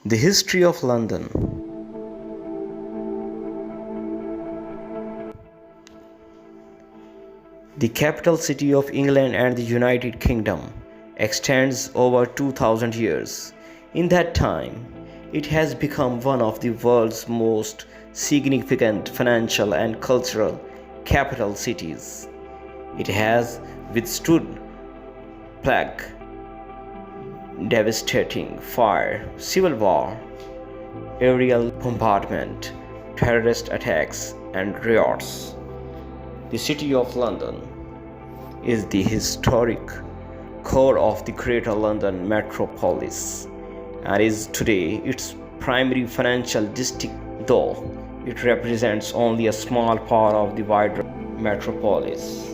The history of London. The capital city of England and the United Kingdom extends over 2000 years. In that time, it has become one of the world's most significant financial and cultural capital cities. It has withstood plague, devastating fire, civil war, aerial bombardment, terrorist attacks, and riots. The city of London is the historic core of the Greater London metropolis and is today its primary financial district, though it represents only a small part of the wider metropolis.